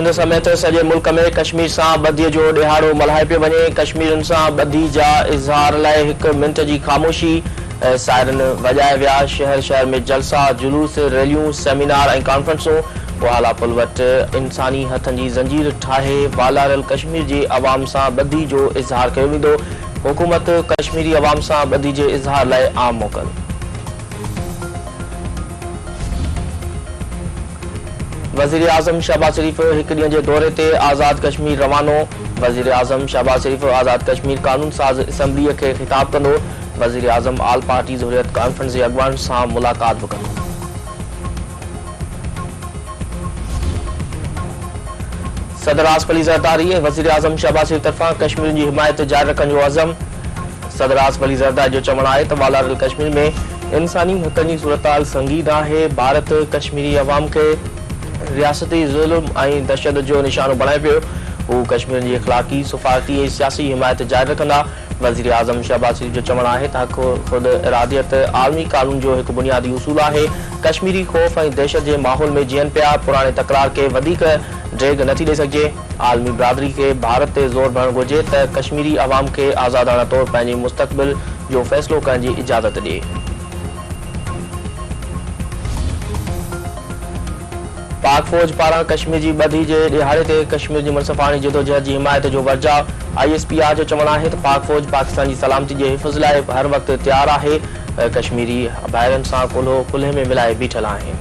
सिंध समेत सॼे मुल्क में कश्मीर सां ॿधीअ जो ॾिहाड़ो मल्हाए पियो वञे। कश्मीरियुनि सां ॿधी जा इज़हार लाइ 1 मिंट जी ख़ामोशी, सायरन वॼाए विया। शहर शहर में जलसा, जुलूस, रैलियूं, सेमिनार ऐं कॉन्फ्रेंसूं। वाला पुल वटि इंसानी हथनि जी ज़ंजीर ठाहे वालारल कश्मीर जी अवाम सां ॿधी जो इज़हार कयो वेंदो। हुकूमत कश्मीरी अवाम सां ॿधी जे इज़हार लाइ आम मोकल। वज़ीर आज़म शहबाज शरीफ़ 1 ॾींहं जे दौरे ते आज़ाद कश्मीर रवानो। वज़ीर आज़म शहबाज शरीफ़ आज़ाद कश्मीर कानून साज़ असम्बलीअ खे ख़िताब कंदो। वज़ीर आज़म आल पार्टी ज़ुरियत कॉन्फ्रेंस जे अॻुवान सां मुलाक़ात बि कंदो। सदर आसिफ अली ज़रदारी ऐं वज़ीर आज़म शहबाज शरीफ़ तरफ़ां कश्मीर जी हिमायत जारी रखण जो अज़म। सदर आसिफ अली ज़रदारी जो चवणु आहे त वालारल कश्मीर में इंसानी हक़नि जी सूरतहाल संगीन आहे। भारत कश्मीरी अवाम खे रियासती ज़ुल्म ऐं दहशत जो निशानो बणाए पियो। हू कश्मीर जी अख़लाक़ी, सफ़ारती ऐं सियासी हिमायत जारी रखंदा। वज़ीर आज़म शहबाज शरीफ़ जो चवणु आहे त ख़ुद इरादियत आलमी कानून जो हिकु बुनियादी उसूल आहे। कश्मीरी ख़ौफ़ ऐं दहशत जे माहौल में जीअनि पिया। पुराणे तकरार खे वधीक ड्रेग नथी ॾेई सघिजे। आलमी बिरादरी खे भारत ते ज़ोर भरणु घुरिजे त कश्मीरी अवाम खे आज़ादाना तौर पंहिंजे मुस्तक़बिल जो फ़ैसिलो करण जी इजाज़त ॾिए। पाक फ़ौज पारां कश्मीर जी ॿधी जे ॾिहाड़े ते कश्मीर जी मुनसिफ़ाणी जदोजहद जी हिमायत जो वर्जाउ। ISPR जो चवणु आहे त पाक फ़ौज पाकिस्तान जी सलामती जे हिफ़्ज़ लाइ हर वक़्तु तयारु आहे। कश्मीरी भाइरनि सां कुल्हे में मिलाए बीठल आहिनि।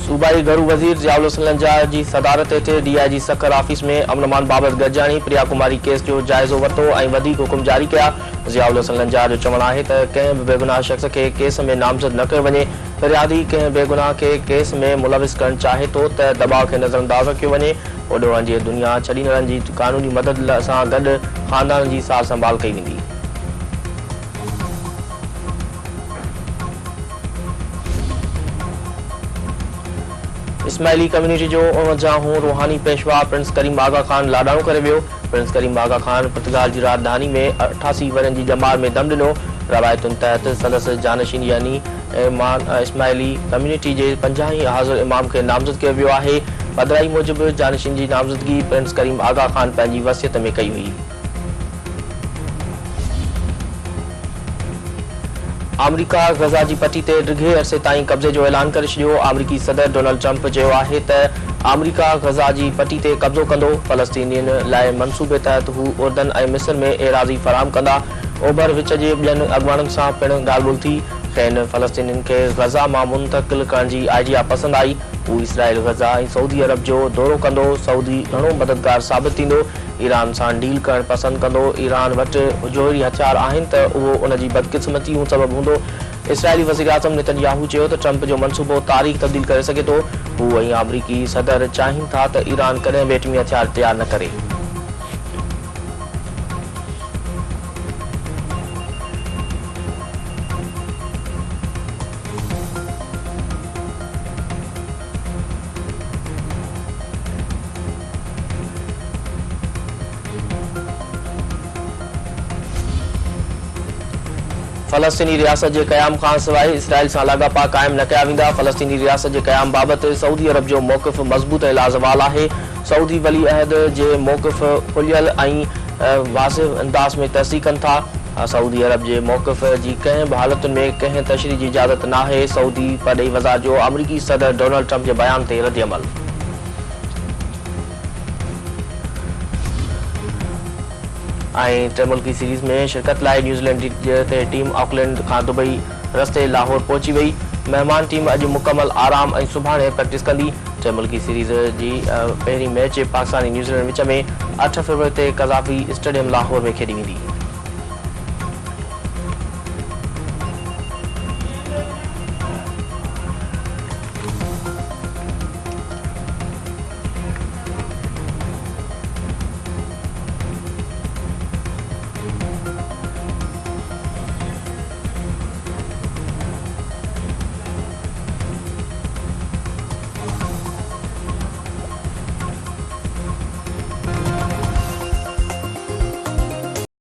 सूबाई घरू वज़ीर ज़ियाउल हसन लंजार जी सदारत हेठि DIG सखर ऑफिस में अमन बाबति गॾिजाणी प्रिया कुमारी केस जो जाइज़ो वरितो ऐं वधीक हुकुम जारी कया। ज़ियाउल हसन लंजार जो चवणु आहे त कंहिं बि बेगुनाह शख़्स खे केस में नामज़द न कयो वञे। फ़रियादी कंहिं बेगुनाह खे केस में मुलविस करणु चाहे थो त दबाव खे नज़रअंदाज़ कयो वञे। ओॾो जी दुनिया छॾींदड़नि जी कानूनी मदद सां गॾु ख़ानदान जी सार संभाल कई वेंदी। इस्माइली कम्युनिटी जो 49 रूहानी पेशवा प्रिंस करीम आगा खान लाडाणो करे वियो। प्रिंस करीम आगा खान पुर्तगाल जी राजधानी में 88 वरनि जी जमात में दम ॾिनो। रवायतुनि तहत सदस्य जानशीन यानी इस्माइली कम्युनिटी जे 50 हाज़िर इमाम खे नामज़द कयो वियो आहे। पधराई मूजिबि जानशीन जी नामज़दगी प्रिंस करीम आगा खान पंहिंजी वसियत में कई हुई। अमरीका गज़ा जी पटी ते ॾिघे अरसे ताईं कब्ज़े जो ऐलान करे छॾियो। अमरीकी सदर डोनाल्ड ट्रंप चयो आहे त अमरीका गज़ा जी पटी ते कब्ज़ो कंदो। फ़लस्तीनियुनि लाइ मंसूबे तहत हू उर्दन ऐं मिस्र में एराज़ी फ़राहम कंदा। ओभर विच जे ॿियनि अॻुवाननि सां पिणु ॻाल्हि ॿोल थी। खेनि फ़लस्तीनियुनि खे गज़ा मां मुंतक़िल करण जी आइडिया पसंदि आई। हू इसराइल, गज़ा ऐं सऊदी अरब जो दौरो कंदो। सऊदी घणो मददगार साबित थींदो। ईरान सां डील करणु पसंदि कंदो। ईरान वटि जोहरी हथियार आहिनि त उहो उन जी बदकिस्मतियूं सबबु हूंदो। इसराइली वज़ीर आज़म नेतन्याहू चयो त ट्रंप जो मनसूबो तारीख़ तब्दील करे सघे थो। हू ऐं अमरीकी सदर चाहिनि था त ईरान कॾहिं बि एटमी हथियार तयारु न करे। फ़लस्तीनी रियासत जे क़याम खां सवाइ इसराइल सां लाॻापा क़ाइमु न कया वेंदा। फ़लस्तीनी रियासत जे क़याम बाबति सऊदी अरब जो मौक़िफ़ मज़बूत ऐं लाज़वाल आहे। सऊदी वली अहद जे मौक़िफ़ खुलियल ऐं वाज़िह अंदाज़ में तस्दीक़ कनि था। सऊदी अरब जे मौक़िफ़ जी कंहिं बि हालतुनि में कंहिं तशरीह जी इजाज़त नाहे। सऊदी परॾेही वज़ार जो अमरीकी सदर डोनाल्ड ट्रंप जे बयान ते रद्दअमल। ऐं टे मुल्की सीरीज़ में शिरकत लाइ न्यूज़ीलैंड ते टीम ऑकलैंड खां दुबई रस्ते लाहौर पहुची वई। महिमान टीम अॼु मुकमल आराम ऐं सुभाणे प्रैक्टिस कंदी। टे मुल्की सीरीज़ जी पहिरीं मैच पाकिस्तान ऐं न्यूज़ीलैंड विच में 8 फरवरी ते कज़ाफ़ी स्टेडियम लाहौर में खेॾी वेंदी।